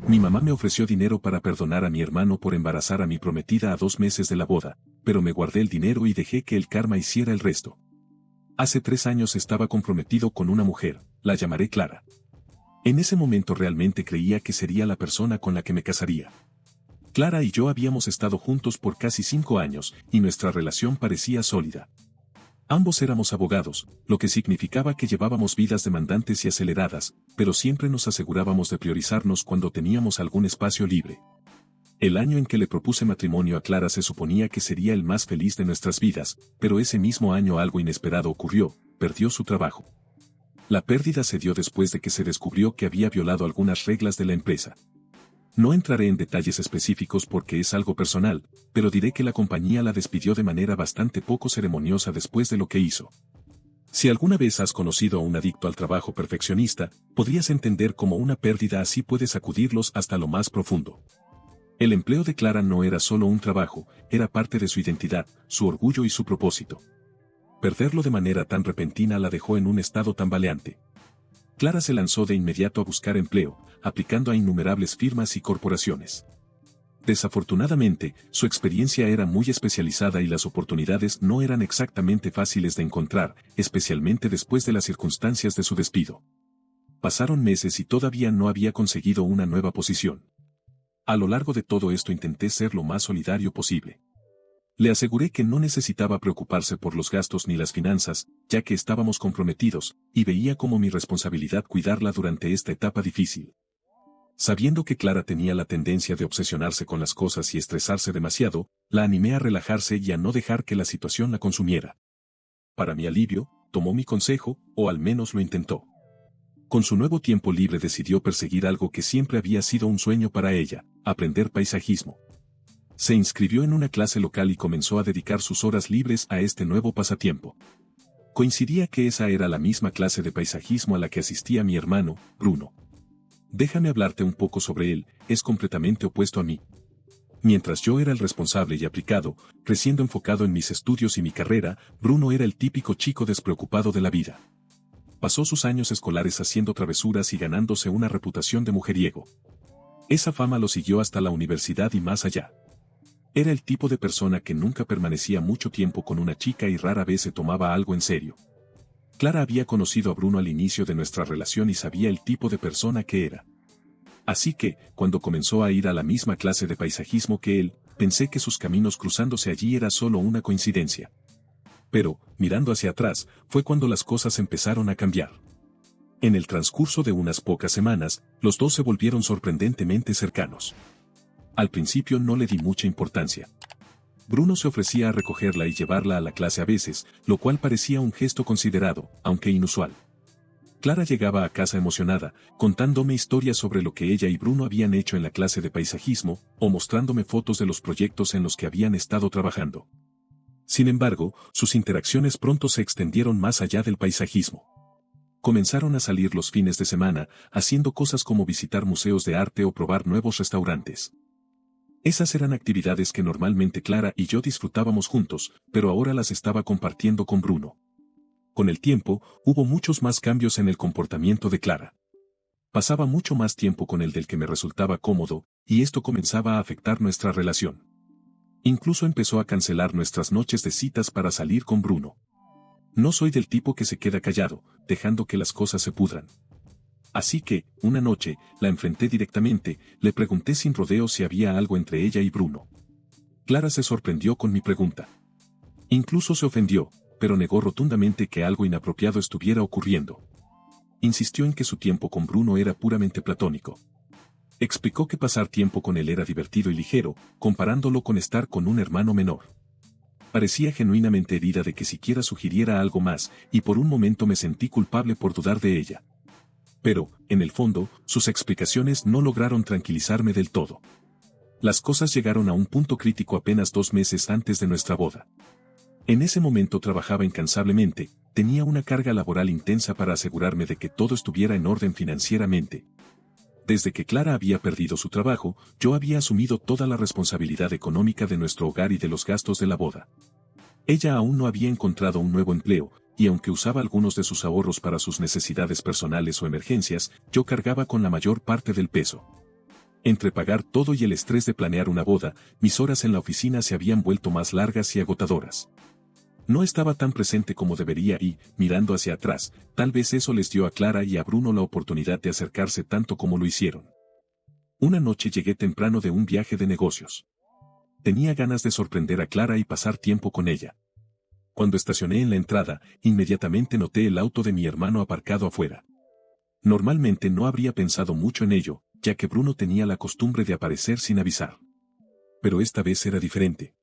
Mi mamá me ofreció dinero para perdonar a mi hermano por embarazar a mi prometida a 2 meses de la boda, pero me guardé el dinero y dejé que el karma hiciera el resto. Hace 3 años estaba comprometido con una mujer, la llamaré Clara. En ese momento realmente creía que sería la persona con la que me casaría. Clara y yo habíamos estado juntos por casi 5 años, y nuestra relación parecía sólida. Ambos éramos abogados, lo que significaba que llevábamos vidas demandantes y aceleradas, pero siempre nos asegurábamos de priorizarnos cuando teníamos algún espacio libre. El año en que le propuse matrimonio a Clara se suponía que sería el más feliz de nuestras vidas, pero ese mismo año algo inesperado ocurrió: perdió su trabajo. La pérdida se dio después de que se descubrió que había violado algunas reglas de la empresa. No entraré en detalles específicos porque es algo personal, pero diré que la compañía la despidió de manera bastante poco ceremoniosa después de lo que hizo. Si alguna vez has conocido a un adicto al trabajo perfeccionista, podrías entender cómo una pérdida así puede sacudirlos hasta lo más profundo. El empleo de Clara no era solo un trabajo, era parte de su identidad, su orgullo y su propósito. Perderlo de manera tan repentina la dejó en un estado tambaleante. Clara se lanzó de inmediato a buscar empleo, aplicando a innumerables firmas y corporaciones. Desafortunadamente, su experiencia era muy especializada y las oportunidades no eran exactamente fáciles de encontrar, especialmente después de las circunstancias de su despido. Pasaron meses y todavía no había conseguido una nueva posición. A lo largo de todo esto intenté ser lo más solidario posible. Le aseguré que no necesitaba preocuparse por los gastos ni las finanzas, ya que estábamos comprometidos, y veía como mi responsabilidad cuidarla durante esta etapa difícil. Sabiendo que Clara tenía la tendencia de obsesionarse con las cosas y estresarse demasiado, la animé a relajarse y a no dejar que la situación la consumiera. Para mi alivio, tomó mi consejo, o al menos lo intentó. Con su nuevo tiempo libre decidió perseguir algo que siempre había sido un sueño para ella: aprender paisajismo. Se inscribió en una clase local y comenzó a dedicar sus horas libres a este nuevo pasatiempo. Coincidía que esa era la misma clase de paisajismo a la que asistía mi hermano, Bruno. Déjame hablarte un poco sobre él, es completamente opuesto a mí. Mientras yo era el responsable y aplicado, creciendo enfocado en mis estudios y mi carrera, Bruno era el típico chico despreocupado de la vida. Pasó sus años escolares haciendo travesuras y ganándose una reputación de mujeriego. Esa fama lo siguió hasta la universidad y más allá. Era el tipo de persona que nunca permanecía mucho tiempo con una chica y rara vez se tomaba algo en serio. Clara había conocido a Bruno al inicio de nuestra relación y sabía el tipo de persona que era. Así que, cuando comenzó a ir a la misma clase de paisajismo que él, pensé que sus caminos cruzándose allí era solo una coincidencia. Pero, mirando hacia atrás, fue cuando las cosas empezaron a cambiar. En el transcurso de unas pocas semanas, los dos se volvieron sorprendentemente cercanos. Al principio no le di mucha importancia. Bruno se ofrecía a recogerla y llevarla a la clase a veces, lo cual parecía un gesto considerado, aunque inusual. Clara llegaba a casa emocionada, contándome historias sobre lo que ella y Bruno habían hecho en la clase de paisajismo, o mostrándome fotos de los proyectos en los que habían estado trabajando. Sin embargo, sus interacciones pronto se extendieron más allá del paisajismo. Comenzaron a salir los fines de semana, haciendo cosas como visitar museos de arte o probar nuevos restaurantes. Esas eran actividades que normalmente Clara y yo disfrutábamos juntos, pero ahora las estaba compartiendo con Bruno. Con el tiempo, hubo muchos más cambios en el comportamiento de Clara. Pasaba mucho más tiempo con el del que me resultaba cómodo, y esto comenzaba a afectar nuestra relación. Incluso empezó a cancelar nuestras noches de citas para salir con Bruno. No soy del tipo que se queda callado, dejando que las cosas se pudran. Así que, una noche, la enfrenté directamente, le pregunté sin rodeos si había algo entre ella y Bruno. Clara se sorprendió con mi pregunta. Incluso se ofendió, pero negó rotundamente que algo inapropiado estuviera ocurriendo. Insistió en que su tiempo con Bruno era puramente platónico. Explicó que pasar tiempo con él era divertido y ligero, comparándolo con estar con un hermano menor. Parecía genuinamente herida de que siquiera sugiriera algo más, y por un momento me sentí culpable por dudar de ella. Pero, en el fondo, sus explicaciones no lograron tranquilizarme del todo. Las cosas llegaron a un punto crítico apenas 2 meses antes de nuestra boda. En ese momento trabajaba incansablemente, tenía una carga laboral intensa para asegurarme de que todo estuviera en orden financieramente. Desde que Clara había perdido su trabajo, yo había asumido toda la responsabilidad económica de nuestro hogar y de los gastos de la boda. Ella aún no había encontrado un nuevo empleo, y aunque usaba algunos de sus ahorros para sus necesidades personales o emergencias, yo cargaba con la mayor parte del peso. Entre pagar todo y el estrés de planear una boda, mis horas en la oficina se habían vuelto más largas y agotadoras. No estaba tan presente como debería y, mirando hacia atrás, tal vez eso les dio a Clara y a Bruno la oportunidad de acercarse tanto como lo hicieron. Una noche llegué temprano de un viaje de negocios. Tenía ganas de sorprender a Clara y pasar tiempo con ella. Cuando estacioné en la entrada, inmediatamente noté el auto de mi hermano aparcado afuera. Normalmente no habría pensado mucho en ello, ya que Bruno tenía la costumbre de aparecer sin avisar. Pero esta vez era diferente.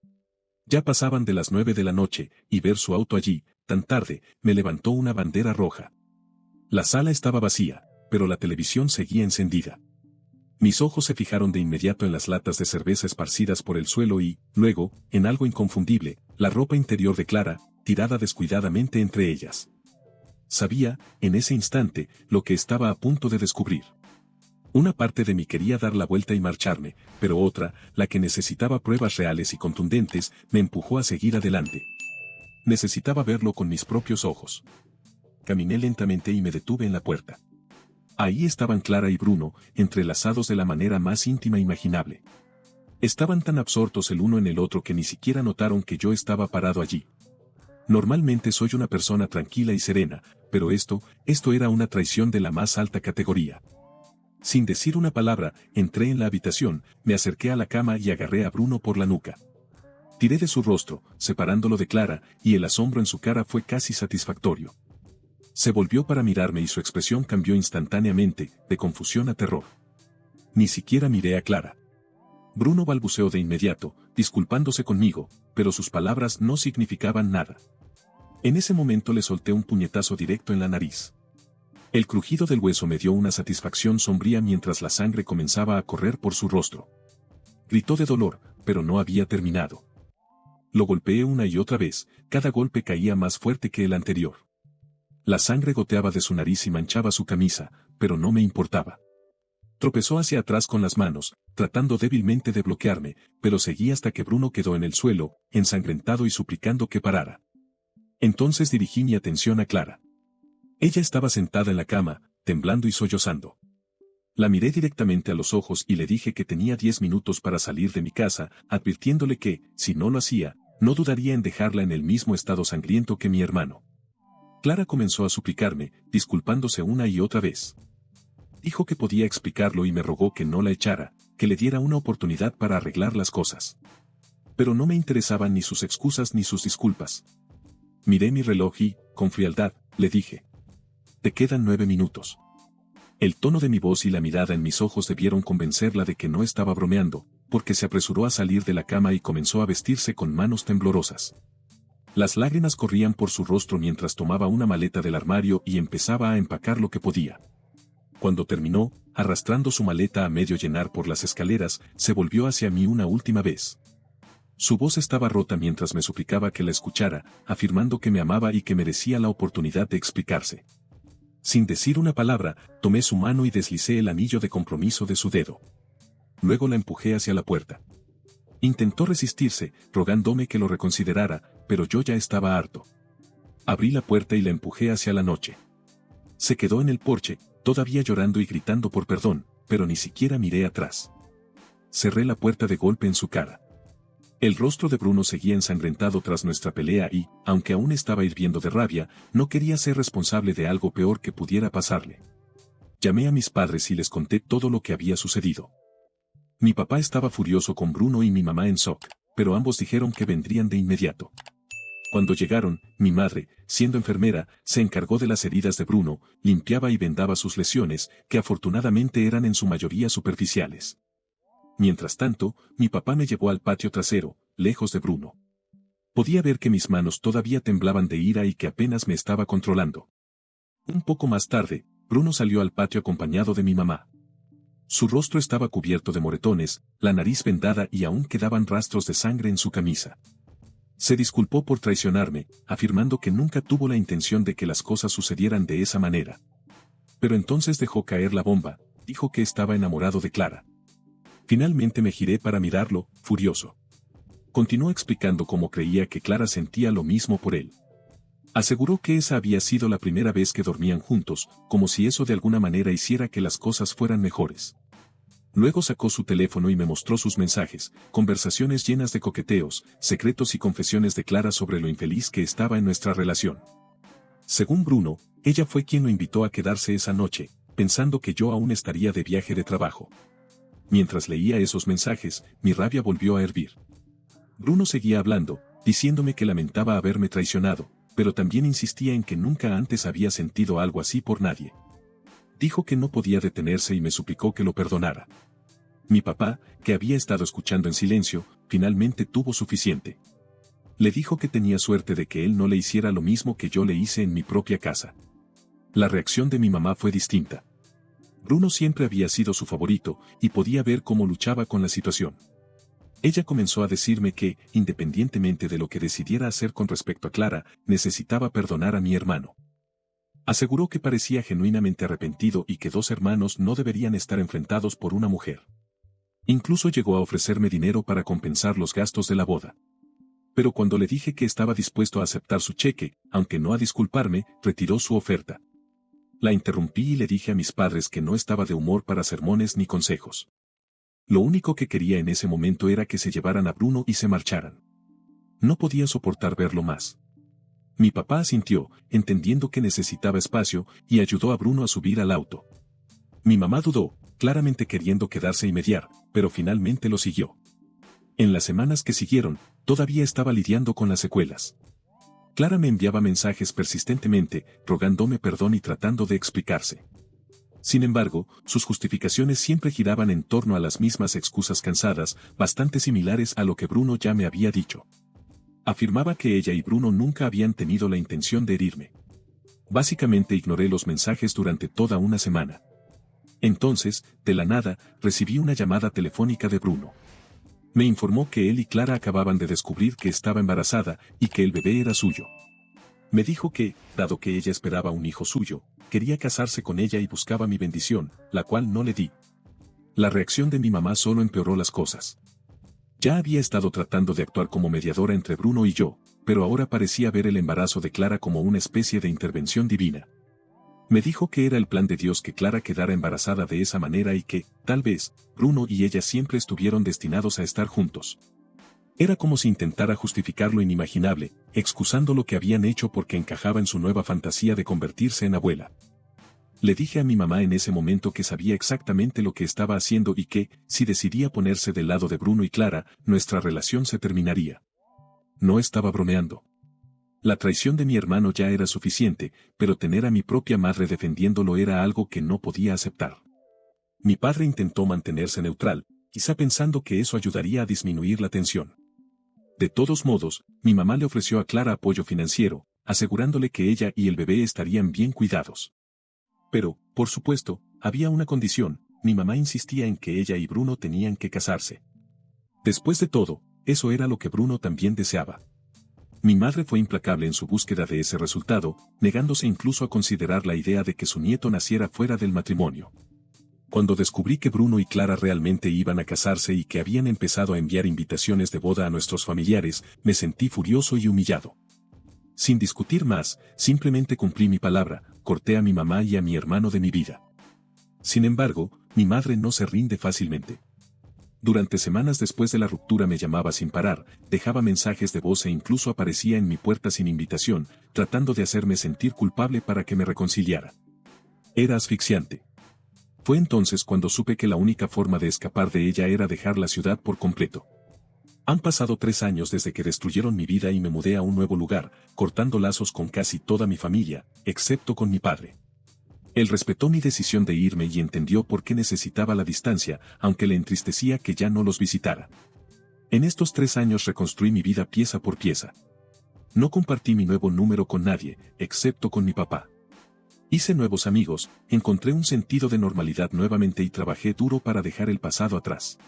Ya pasaban de las 9 de la noche, y ver su auto allí, tan tarde, me levantó una bandera roja. La sala estaba vacía, pero la televisión seguía encendida. Mis ojos se fijaron de inmediato en las latas de cerveza esparcidas por el suelo y, luego, en algo inconfundible, la ropa interior de Clara, tirada descuidadamente entre ellas. Sabía, en ese instante, lo que estaba a punto de descubrir. Una parte de mí quería dar la vuelta y marcharme, pero otra, la que necesitaba pruebas reales y contundentes, me empujó a seguir adelante. Necesitaba verlo con mis propios ojos. Caminé lentamente y me detuve en la puerta. Ahí estaban Clara y Bruno, entrelazados de la manera más íntima imaginable. Estaban tan absortos el uno en el otro que ni siquiera notaron que yo estaba parado allí. Normalmente soy una persona tranquila y serena, pero esto era una traición de la más alta categoría. Sin decir una palabra, entré en la habitación, me acerqué a la cama y agarré a Bruno por la nuca. Tiré de su rostro, separándolo de Clara, y el asombro en su cara fue casi satisfactorio. Se volvió para mirarme y su expresión cambió instantáneamente, de confusión a terror. Ni siquiera miré a Clara. Bruno balbuceó de inmediato, disculpándose conmigo, pero sus palabras no significaban nada. En ese momento le solté un puñetazo directo en la nariz. El crujido del hueso me dio una satisfacción sombría mientras la sangre comenzaba a correr por su rostro. Gritó de dolor, pero no había terminado. Lo golpeé una y otra vez, cada golpe caía más fuerte que el anterior. La sangre goteaba de su nariz y manchaba su camisa, pero no me importaba. Tropezó hacia atrás con las manos, tratando débilmente de bloquearme, pero seguí hasta que Bruno quedó en el suelo, ensangrentado y suplicando que parara. Entonces dirigí mi atención a Clara. Ella estaba sentada en la cama, temblando y sollozando. La miré directamente a los ojos y le dije que tenía 10 minutos para salir de mi casa, advirtiéndole que, si no lo hacía, no dudaría en dejarla en el mismo estado sangriento que mi hermano. Clara comenzó a suplicarme, disculpándose una y otra vez. Dijo que podía explicarlo y me rogó que no la echara, que le diera una oportunidad para arreglar las cosas. Pero no me interesaban ni sus excusas ni sus disculpas. Miré mi reloj y, con frialdad, le dije: «Te quedan 9 minutos». El tono de mi voz y la mirada en mis ojos debieron convencerla de que no estaba bromeando, porque se apresuró a salir de la cama y comenzó a vestirse con manos temblorosas. Las lágrimas corrían por su rostro mientras tomaba una maleta del armario y empezaba a empacar lo que podía. Cuando terminó, arrastrando su maleta a medio llenar por las escaleras, se volvió hacia mí una última vez. Su voz estaba rota mientras me suplicaba que la escuchara, afirmando que me amaba y que merecía la oportunidad de explicarse. Sin decir una palabra, tomé su mano y deslicé el anillo de compromiso de su dedo. Luego la empujé hacia la puerta. Intentó resistirse, rogándome que lo reconsiderara, pero yo ya estaba harto. Abrí la puerta y la empujé hacia la noche. Se quedó en el porche, todavía llorando y gritando por perdón, pero ni siquiera miré atrás. Cerré la puerta de golpe en su cara. El rostro de Bruno seguía ensangrentado tras nuestra pelea y, aunque aún estaba hirviendo de rabia, no quería ser responsable de algo peor que pudiera pasarle. Llamé a mis padres y les conté todo lo que había sucedido. Mi papá estaba furioso con Bruno y mi mamá en shock, pero ambos dijeron que vendrían de inmediato. Cuando llegaron, mi madre, siendo enfermera, se encargó de las heridas de Bruno, limpiaba y vendaba sus lesiones, que afortunadamente eran en su mayoría superficiales. Mientras tanto, mi papá me llevó al patio trasero, lejos de Bruno. Podía ver que mis manos todavía temblaban de ira y que apenas me estaba controlando. Un poco más tarde, Bruno salió al patio acompañado de mi mamá. Su rostro estaba cubierto de moretones, la nariz vendada y aún quedaban rastros de sangre en su camisa. Se disculpó por traicionarme, afirmando que nunca tuvo la intención de que las cosas sucedieran de esa manera. Pero entonces dejó caer la bomba, dijo que estaba enamorado de Clara. Finalmente me giré para mirarlo, furioso. Continuó explicando cómo creía que Clara sentía lo mismo por él. Aseguró que esa había sido la primera vez que dormían juntos, como si eso de alguna manera hiciera que las cosas fueran mejores. Luego sacó su teléfono y me mostró sus mensajes, conversaciones llenas de coqueteos, secretos y confesiones de Clara sobre lo infeliz que estaba en nuestra relación. Según Bruno, ella fue quien lo invitó a quedarse esa noche, pensando que yo aún estaría de viaje de trabajo. Mientras leía esos mensajes, mi rabia volvió a hervir. Bruno seguía hablando, diciéndome que lamentaba haberme traicionado, pero también insistía en que nunca antes había sentido algo así por nadie. Dijo que no podía detenerse y me suplicó que lo perdonara. Mi papá, que había estado escuchando en silencio, finalmente tuvo suficiente. Le dijo que tenía suerte de que él no le hiciera lo mismo que yo le hice en mi propia casa. La reacción de mi mamá fue distinta. Bruno siempre había sido su favorito, y podía ver cómo luchaba con la situación. Ella comenzó a decirme que, independientemente de lo que decidiera hacer con respecto a Clara, necesitaba perdonar a mi hermano. Aseguró que parecía genuinamente arrepentido y que dos hermanos no deberían estar enfrentados por una mujer. Incluso llegó a ofrecerme dinero para compensar los gastos de la boda. Pero cuando le dije que estaba dispuesto a aceptar su cheque, aunque no a disculparme, retiró su oferta. La interrumpí y le dije a mis padres que no estaba de humor para sermones ni consejos. Lo único que quería en ese momento era que se llevaran a Bruno y se marcharan. No podía soportar verlo más. Mi papá asintió, entendiendo que necesitaba espacio, y ayudó a Bruno a subir al auto. Mi mamá dudó, claramente queriendo quedarse y mediar, pero finalmente lo siguió. En las semanas que siguieron, todavía estaba lidiando con las secuelas. Clara me enviaba mensajes persistentemente, rogándome perdón y tratando de explicarse. Sin embargo, sus justificaciones siempre giraban en torno a las mismas excusas cansadas, bastante similares a lo que Bruno ya me había dicho. Afirmaba que ella y Bruno nunca habían tenido la intención de herirme. Básicamente ignoré los mensajes durante toda una semana. Entonces, de la nada, recibí una llamada telefónica de Bruno. Me informó que él y Clara acababan de descubrir que estaba embarazada y que el bebé era suyo. Me dijo que, dado que ella esperaba un hijo suyo, quería casarse con ella y buscaba mi bendición, la cual no le di. La reacción de mi mamá solo empeoró las cosas. Ya había estado tratando de actuar como mediadora entre Bruno y yo, pero ahora parecía ver el embarazo de Clara como una especie de intervención divina. Me dijo que era el plan de Dios que Clara quedara embarazada de esa manera y que, tal vez, Bruno y ella siempre estuvieron destinados a estar juntos. Era como si intentara justificar lo inimaginable, excusando lo que habían hecho porque encajaba en su nueva fantasía de convertirse en abuela. Le dije a mi mamá en ese momento que sabía exactamente lo que estaba haciendo y que, si decidía ponerse del lado de Bruno y Clara, nuestra relación se terminaría. No estaba bromeando. La traición de mi hermano ya era suficiente, pero tener a mi propia madre defendiéndolo era algo que no podía aceptar. Mi padre intentó mantenerse neutral, quizá pensando que eso ayudaría a disminuir la tensión. De todos modos, mi mamá le ofreció a Clara apoyo financiero, asegurándole que ella y el bebé estarían bien cuidados. Pero, por supuesto, había una condición: mi mamá insistía en que ella y Bruno tenían que casarse. Después de todo, eso era lo que Bruno también deseaba. Mi madre fue implacable en su búsqueda de ese resultado, negándose incluso a considerar la idea de que su nieto naciera fuera del matrimonio. Cuando descubrí que Bruno y Clara realmente iban a casarse y que habían empezado a enviar invitaciones de boda a nuestros familiares, me sentí furioso y humillado. Sin discutir más, simplemente cumplí mi palabra, corté a mi mamá y a mi hermano de mi vida. Sin embargo, mi madre no se rinde fácilmente. Durante semanas después de la ruptura me llamaba sin parar, dejaba mensajes de voz e incluso aparecía en mi puerta sin invitación, tratando de hacerme sentir culpable para que me reconciliara. Era asfixiante. Fue entonces cuando supe que la única forma de escapar de ella era dejar la ciudad por completo. Han pasado 3 años desde que destruyeron mi vida y me mudé a un nuevo lugar, cortando lazos con casi toda mi familia, excepto con mi padre. Él respetó mi decisión de irme y entendió por qué necesitaba la distancia, aunque le entristecía que ya no los visitara. En estos 3 años reconstruí mi vida pieza por pieza. No compartí mi nuevo número con nadie, excepto con mi papá. Hice nuevos amigos, encontré un sentido de normalidad nuevamente y trabajé duro para dejar el pasado atrás.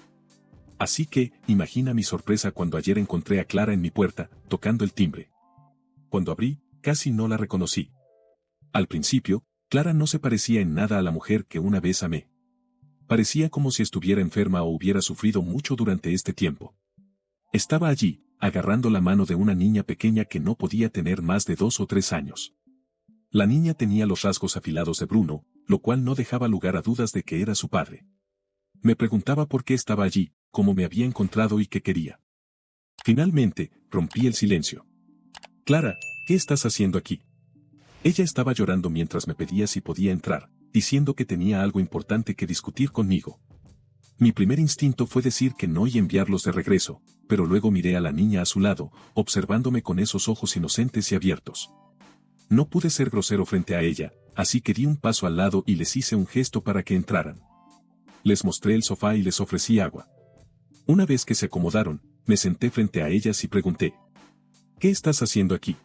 Así que, imagina mi sorpresa cuando ayer encontré a Clara en mi puerta, tocando el timbre. Cuando abrí, casi no la reconocí. Al principio, Clara no se parecía en nada a la mujer que una vez amé. Parecía como si estuviera enferma o hubiera sufrido mucho durante este tiempo. Estaba allí, agarrando la mano de una niña pequeña que no podía tener más de 2 o 3 años. La niña tenía los rasgos afilados de Bruno, lo cual no dejaba lugar a dudas de que era su padre. Me preguntaba por qué estaba allí, cómo me había encontrado y qué quería. Finalmente, rompí el silencio. Clara, ¿qué estás haciendo aquí? Ella estaba llorando mientras me pedía si podía entrar, diciendo que tenía algo importante que discutir conmigo. Mi primer instinto fue decir que no y enviarlos de regreso, pero luego miré a la niña a su lado, observándome con esos ojos inocentes y abiertos. No pude ser grosero frente a ella, así que di un paso al lado y les hice un gesto para que entraran. Les mostré el sofá y les ofrecí agua. Una vez que se acomodaron, me senté frente a ellas y pregunté: ¿qué estás haciendo aquí?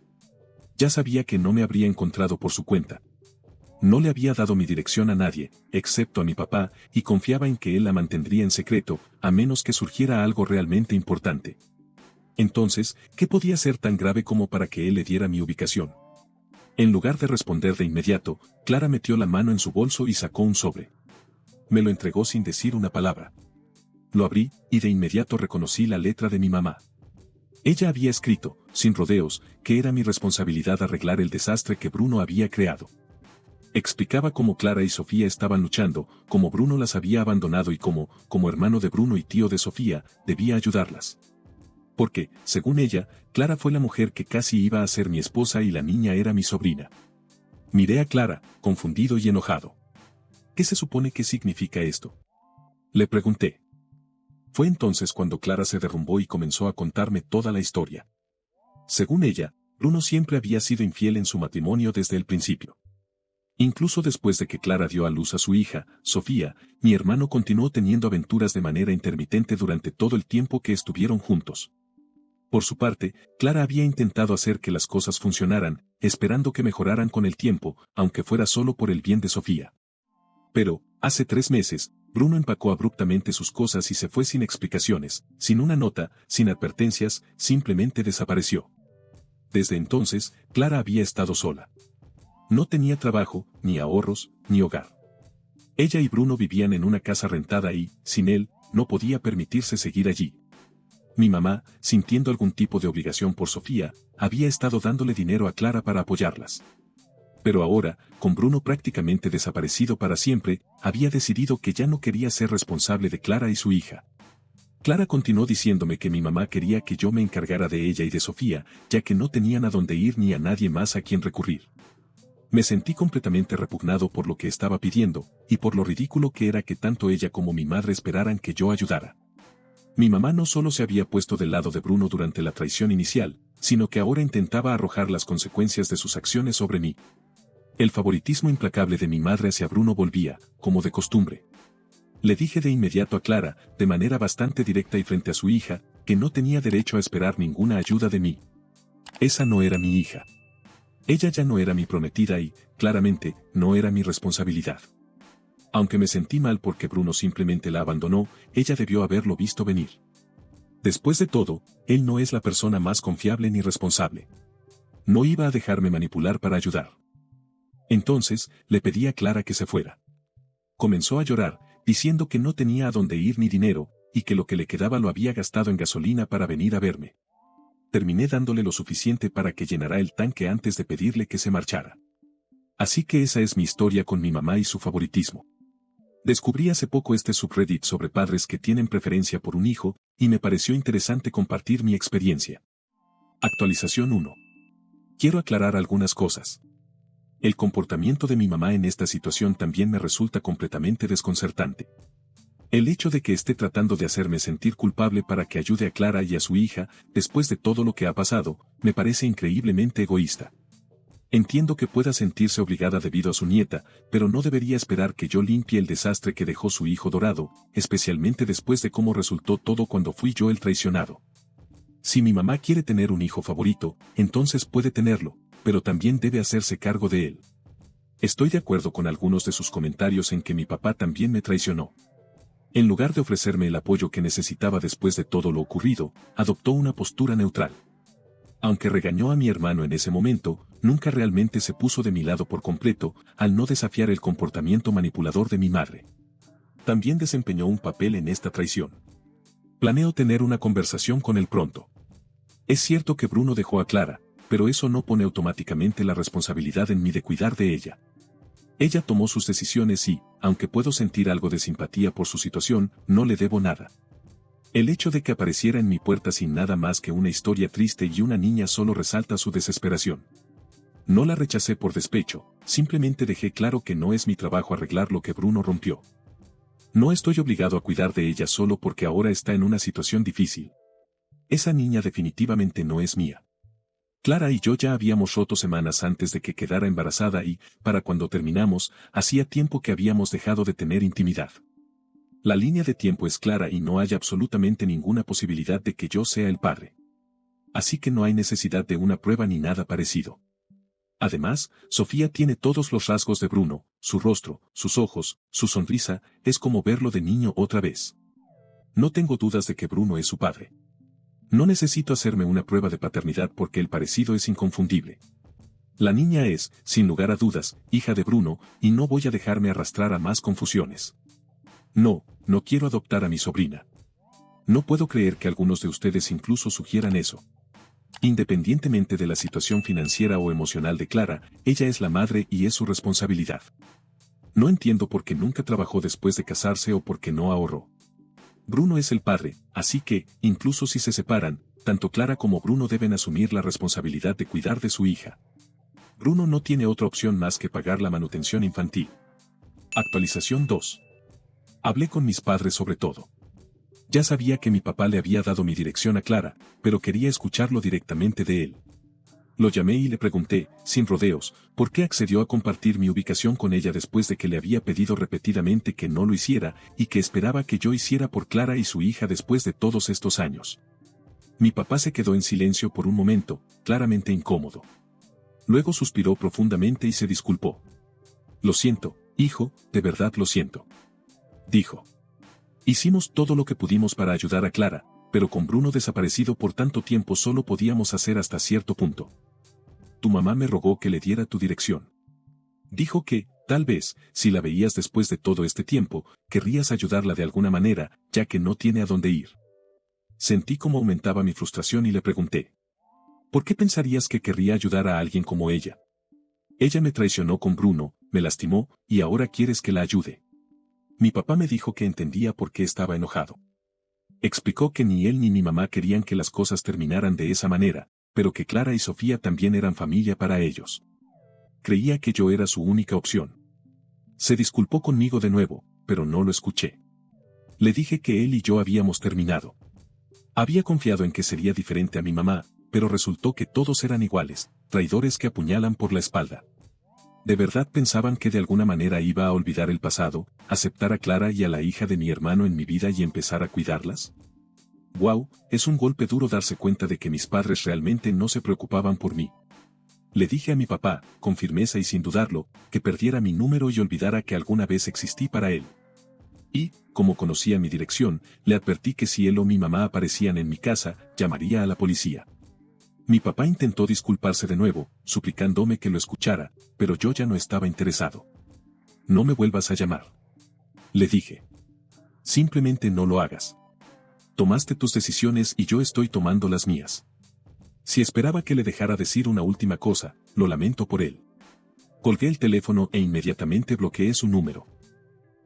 Ya sabía que no me habría encontrado por su cuenta. No le había dado mi dirección a nadie, excepto a mi papá, y confiaba en que él la mantendría en secreto, a menos que surgiera algo realmente importante. Entonces, ¿qué podía ser tan grave como para que él le diera mi ubicación? En lugar de responder de inmediato, Clara metió la mano en su bolso y sacó un sobre. Me lo entregó sin decir una palabra. Lo abrí, y de inmediato reconocí la letra de mi mamá. Ella había escrito, sin rodeos, que era mi responsabilidad arreglar el desastre que Bruno había creado. Explicaba cómo Clara y Sofía estaban luchando, cómo Bruno las había abandonado y cómo, como hermano de Bruno y tío de Sofía, debía ayudarlas. Porque, según ella, Clara fue la mujer que casi iba a ser mi esposa y la niña era mi sobrina. Miré a Clara, confundido y enojado. ¿Qué se supone que significa esto? Le pregunté. Fue entonces cuando Clara se derrumbó y comenzó a contarme toda la historia. Según ella, Bruno siempre había sido infiel en su matrimonio desde el principio. Incluso después de que Clara dio a luz a su hija, Sofía, mi hermano continuó teniendo aventuras de manera intermitente durante todo el tiempo que estuvieron juntos. Por su parte, Clara había intentado hacer que las cosas funcionaran, esperando que mejoraran con el tiempo, aunque fuera solo por el bien de Sofía. Pero, hace 3 meses, Bruno empacó abruptamente sus cosas y se fue sin explicaciones, sin una nota, sin advertencias, simplemente desapareció. Desde entonces, Clara había estado sola. No tenía trabajo, ni ahorros, ni hogar. Ella y Bruno vivían en una casa rentada y, sin él, no podía permitirse seguir allí. Mi mamá, sintiendo algún tipo de obligación por Sofía, había estado dándole dinero a Clara para apoyarlas. Pero ahora, con Bruno prácticamente desaparecido para siempre, había decidido que ya no quería ser responsable de Clara y su hija. Clara continuó diciéndome que mi mamá quería que yo me encargara de ella y de Sofía, ya que no tenían a dónde ir ni a nadie más a quien recurrir. Me sentí completamente repugnado por lo que estaba pidiendo, y por lo ridículo que era que tanto ella como mi madre esperaran que yo ayudara. Mi mamá no solo se había puesto del lado de Bruno durante la traición inicial, sino que ahora intentaba arrojar las consecuencias de sus acciones sobre mí. El favoritismo implacable de mi madre hacia Bruno volvía, como de costumbre. Le dije de inmediato a Clara, de manera bastante directa y frente a su hija, que no tenía derecho a esperar ninguna ayuda de mí. Esa no era mi hija. Ella ya no era mi prometida y, claramente, no era mi responsabilidad. Aunque me sentí mal porque Bruno simplemente la abandonó, ella debió haberlo visto venir. Después de todo, él no es la persona más confiable ni responsable. No iba a dejarme manipular para ayudar. Entonces, le pedí a Clara que se fuera. Comenzó a llorar, diciendo que no tenía a dónde ir ni dinero, y que lo que le quedaba lo había gastado en gasolina para venir a verme. Terminé dándole lo suficiente para que llenara el tanque antes de pedirle que se marchara. Así que esa es mi historia con mi mamá y su favoritismo. Descubrí hace poco este subreddit sobre padres que tienen preferencia por un hijo, y me pareció interesante compartir mi experiencia. Actualización 1. Quiero aclarar algunas cosas. El comportamiento de mi mamá en esta situación también me resulta completamente desconcertante. El hecho de que esté tratando de hacerme sentir culpable para que ayude a Clara y a su hija, después de todo lo que ha pasado, me parece increíblemente egoísta. Entiendo que pueda sentirse obligada debido a su nieta, pero no debería esperar que yo limpie el desastre que dejó su hijo dorado, especialmente después de cómo resultó todo cuando fui yo el traicionado. Si mi mamá quiere tener un hijo favorito, entonces puede tenerlo, pero también debe hacerse cargo de él. Estoy de acuerdo con algunos de sus comentarios en que mi papá también me traicionó. En lugar de ofrecerme el apoyo que necesitaba después de todo lo ocurrido, adoptó una postura neutral. Aunque regañó a mi hermano en ese momento, nunca realmente se puso de mi lado por completo, al no desafiar el comportamiento manipulador de mi madre. También desempeñó un papel en esta traición. Planeo tener una conversación con él pronto. Es cierto que Bruno dejó a Clara, pero eso no pone automáticamente la responsabilidad en mí de cuidar de ella. Ella tomó sus decisiones y, aunque puedo sentir algo de simpatía por su situación, no le debo nada. El hecho de que apareciera en mi puerta sin nada más que una historia triste y una niña solo resalta su desesperación. No la rechacé por despecho, simplemente dejé claro que no es mi trabajo arreglar lo que Bruno rompió. No estoy obligado a cuidar de ella solo porque ahora está en una situación difícil. Esa niña definitivamente no es mía. Clara y yo ya habíamos roto semanas antes de que quedara embarazada y, para cuando terminamos, hacía tiempo que habíamos dejado de tener intimidad. La línea de tiempo es clara y no hay absolutamente ninguna posibilidad de que yo sea el padre. Así que no hay necesidad de una prueba ni nada parecido. Además, Sofía tiene todos los rasgos de Bruno, su rostro, sus ojos, su sonrisa, es como verlo de niño otra vez. No tengo dudas de que Bruno es su padre. No necesito hacerme una prueba de paternidad porque el parecido es inconfundible. La niña es, sin lugar a dudas, hija de Bruno, y no voy a dejarme arrastrar a más confusiones. No quiero adoptar a mi sobrina. No puedo creer que algunos de ustedes incluso sugieran eso. Independientemente de la situación financiera o emocional de Clara, ella es la madre y es su responsabilidad. No entiendo por qué nunca trabajó después de casarse o por qué no ahorró. Bruno es el padre, así que, incluso si se separan, tanto Clara como Bruno deben asumir la responsabilidad de cuidar de su hija. Bruno no tiene otra opción más que pagar la manutención infantil. Actualización 2. Hablé con mis padres sobre todo. Ya sabía que mi papá le había dado mi dirección a Clara, pero quería escucharlo directamente de él. Lo llamé y le pregunté, sin rodeos, por qué accedió a compartir mi ubicación con ella después de que le había pedido repetidamente que no lo hiciera y que esperaba que yo hiciera por Clara y su hija después de todos estos años. Mi papá se quedó en silencio por un momento, claramente incómodo. Luego suspiró profundamente y se disculpó. Lo siento, hijo, de verdad lo siento. Dijo. Hicimos todo lo que pudimos para ayudar a Clara, pero con Bruno desaparecido por tanto tiempo solo podíamos hacer hasta cierto punto. Tu mamá me rogó que le diera tu dirección. Dijo que, tal vez, si la veías después de todo este tiempo, querrías ayudarla de alguna manera, ya que no tiene a dónde ir. Sentí cómo aumentaba mi frustración y le pregunté. ¿Por qué pensarías que querría ayudar a alguien como ella? Ella me traicionó con Bruno, me lastimó, y ahora quieres que la ayude. Mi papá me dijo que entendía por qué estaba enojado. Explicó que ni él ni mi mamá querían que las cosas terminaran de esa manera, pero que Clara y Sofía también eran familia para ellos. Creía que yo era su única opción. Se disculpó conmigo de nuevo, pero no lo escuché. Le dije que él y yo habíamos terminado. Había confiado en que sería diferente a mi mamá, pero resultó que todos eran iguales, traidores que apuñalan por la espalda. ¿De verdad pensaban que de alguna manera iba a olvidar el pasado, aceptar a Clara y a la hija de mi hermano en mi vida y empezar a cuidarlas? Wow, es un golpe duro darse cuenta de que mis padres realmente no se preocupaban por mí. Le dije a mi papá, con firmeza y sin dudarlo, que perdiera mi número y olvidara que alguna vez existí para él. Y, como conocía mi dirección, le advertí que si él o mi mamá aparecían en mi casa, llamaría a la policía. Mi papá intentó disculparse de nuevo, suplicándome que lo escuchara, pero yo ya no estaba interesado. No me vuelvas a llamar. Le dije. Simplemente no lo hagas. Tomaste tus decisiones y yo estoy tomando las mías. Si esperaba que le dejara decir una última cosa, lo lamento por él. Colgué el teléfono e inmediatamente bloqueé su número.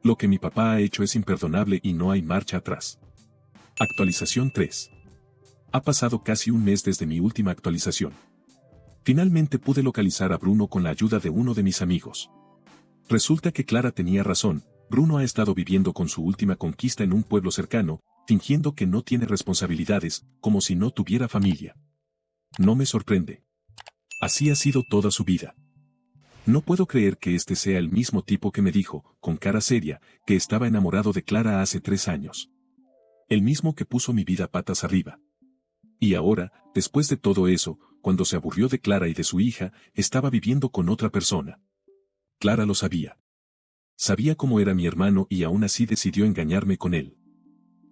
Lo que mi papá ha hecho es imperdonable y no hay marcha atrás. Actualización 3. Ha pasado casi un mes desde mi última actualización. Finalmente pude localizar a Bruno con la ayuda de uno de mis amigos. Resulta que Clara tenía razón, Bruno ha estado viviendo con su última conquista en un pueblo cercano, fingiendo que no tiene responsabilidades, como si no tuviera familia. No me sorprende. Así ha sido toda su vida. No puedo creer que este sea el mismo tipo que me dijo, con cara seria, que estaba enamorado de Clara hace 3 años. El mismo que puso mi vida patas arriba. Y ahora, después de todo eso, cuando se aburrió de Clara y de su hija, estaba viviendo con otra persona. Clara lo sabía. Sabía cómo era mi hermano y aún así decidió engañarme con él.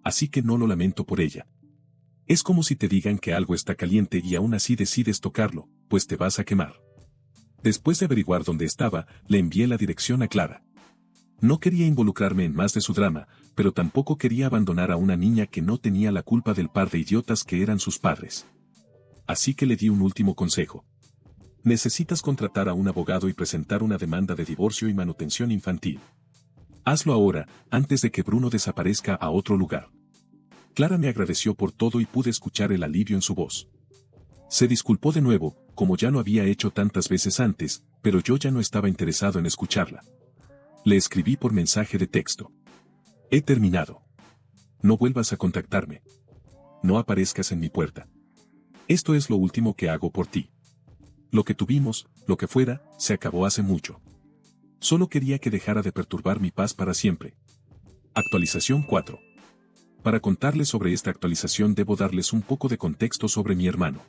Así que no lo lamento por ella. Es como si te digan que algo está caliente y aún así decides tocarlo, pues te vas a quemar. Después de averiguar dónde estaba, le envié la dirección a Clara. No quería involucrarme en más de su drama, pero tampoco quería abandonar a una niña que no tenía la culpa del par de idiotas que eran sus padres. Así que le di un último consejo. Necesitas contratar a un abogado y presentar una demanda de divorcio y manutención infantil. Hazlo ahora, antes de que Bruno desaparezca a otro lugar. Clara me agradeció por todo y pude escuchar el alivio en su voz. Se disculpó de nuevo, como ya lo había hecho tantas veces antes, pero yo ya no estaba interesado en escucharla. Le escribí por mensaje de texto. He terminado. No vuelvas a contactarme. No aparezcas en mi puerta. Esto es lo último que hago por ti. Lo que tuvimos, lo que fuera, se acabó hace mucho. Solo quería que dejara de perturbar mi paz para siempre. Actualización 4. Para contarles sobre esta actualización debo darles un poco de contexto sobre mi hermano.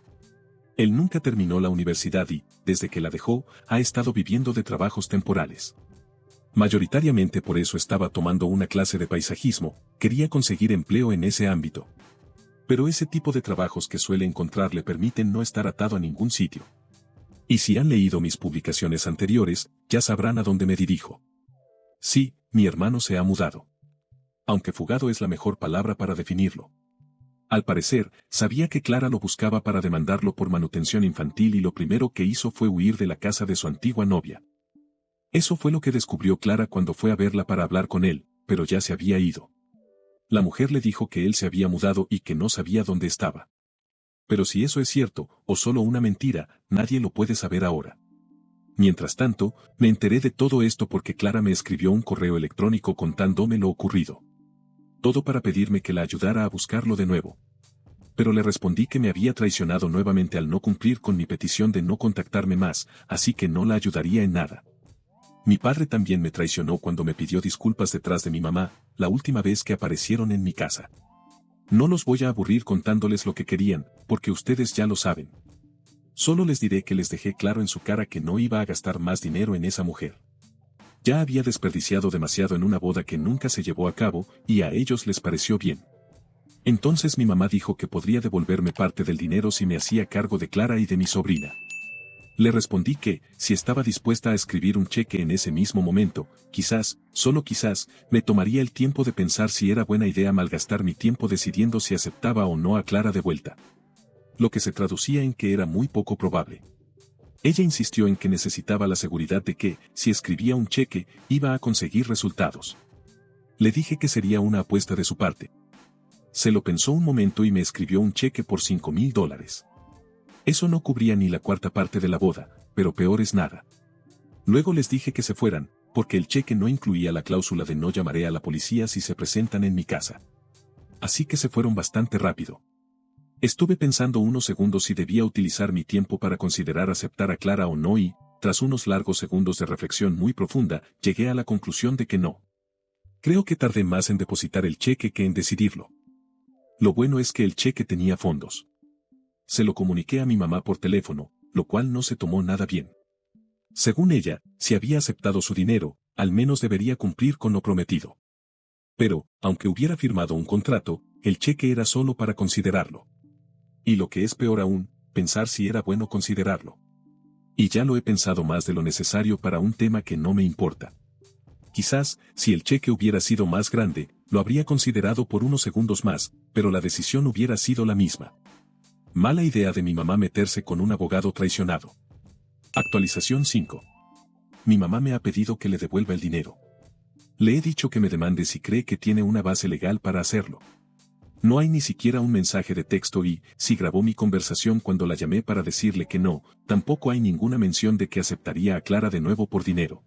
Él nunca terminó la universidad y, desde que la dejó, ha estado viviendo de trabajos temporales. Mayoritariamente por eso estaba tomando una clase de paisajismo, quería conseguir empleo en ese ámbito. Pero ese tipo de trabajos que suele encontrar le permiten no estar atado a ningún sitio. Y si han leído mis publicaciones anteriores, ya sabrán a dónde me dirijo. Sí, mi hermano se ha mudado. Aunque fugado es la mejor palabra para definirlo. Al parecer, sabía que Clara lo buscaba para demandarlo por manutención infantil y lo primero que hizo fue huir de la casa de su antigua novia. Eso fue lo que descubrió Clara cuando fue a verla para hablar con él, pero ya se había ido. La mujer le dijo que él se había mudado y que no sabía dónde estaba. Pero si eso es cierto, o solo una mentira, nadie lo puede saber ahora. Mientras tanto, me enteré de todo esto porque Clara me escribió un correo electrónico contándome lo ocurrido. Todo para pedirme que la ayudara a buscarlo de nuevo. Pero le respondí que me había traicionado nuevamente al no cumplir con mi petición de no contactarme más, así que no la ayudaría en nada. Mi padre también me traicionó cuando me pidió disculpas detrás de mi mamá, la última vez que aparecieron en mi casa. No los voy a aburrir contándoles lo que querían, porque ustedes ya lo saben. Solo les diré que les dejé claro en su cara que no iba a gastar más dinero en esa mujer. Ya había desperdiciado demasiado en una boda que nunca se llevó a cabo, y a ellos les pareció bien. Entonces mi mamá dijo que podría devolverme parte del dinero si me hacía cargo de Clara y de mi sobrina. Le respondí que, si estaba dispuesta a escribir un cheque en ese mismo momento, quizás, solo quizás, me tomaría el tiempo de pensar si era buena idea malgastar mi tiempo decidiendo si aceptaba o no a Clara de vuelta. Lo que se traducía en que era muy poco probable. Ella insistió en que necesitaba la seguridad de que, si escribía un cheque, iba a conseguir resultados. Le dije que sería una apuesta de su parte. Se lo pensó un momento y me escribió un cheque por $5,000. Eso no cubría ni la cuarta parte de la boda, pero peor es nada. Luego les dije que se fueran, porque el cheque no incluía la cláusula de no llamaré a la policía si se presentan en mi casa. Así que se fueron bastante rápido. Estuve pensando unos segundos si debía utilizar mi tiempo para considerar aceptar a Clara o no y, tras unos largos segundos de reflexión muy profunda, llegué a la conclusión de que no. Creo que tardé más en depositar el cheque que en decidirlo. Lo bueno es que el cheque tenía fondos. Se lo comuniqué a mi mamá por teléfono, lo cual no se tomó nada bien. Según ella, si había aceptado su dinero, al menos debería cumplir con lo prometido. Pero, aunque hubiera firmado un contrato, el cheque era solo para considerarlo. Y lo que es peor aún, pensar si era bueno considerarlo. Y ya lo he pensado más de lo necesario para un tema que no me importa. Quizás, si el cheque hubiera sido más grande, lo habría considerado por unos segundos más, pero la decisión hubiera sido la misma. Mala idea de mi mamá meterse con un abogado traicionado. Actualización 5. Mi mamá me ha pedido que le devuelva el dinero. Le he dicho que me demande si cree que tiene una base legal para hacerlo. No hay ni siquiera un mensaje de texto y, si grabó mi conversación cuando la llamé para decirle que no, tampoco hay ninguna mención de que aceptaría a Clara de nuevo por dinero.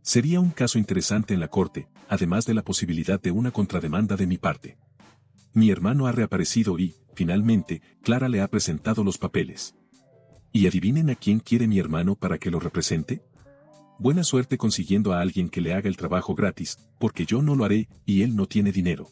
Sería un caso interesante en la corte, además de la posibilidad de una contrademanda de mi parte. Mi hermano ha reaparecido y, finalmente, Clara le ha presentado los papeles. ¿Y adivinen a quién quiere mi hermano para que lo represente? Buena suerte consiguiendo a alguien que le haga el trabajo gratis, porque yo no lo haré, y él no tiene dinero.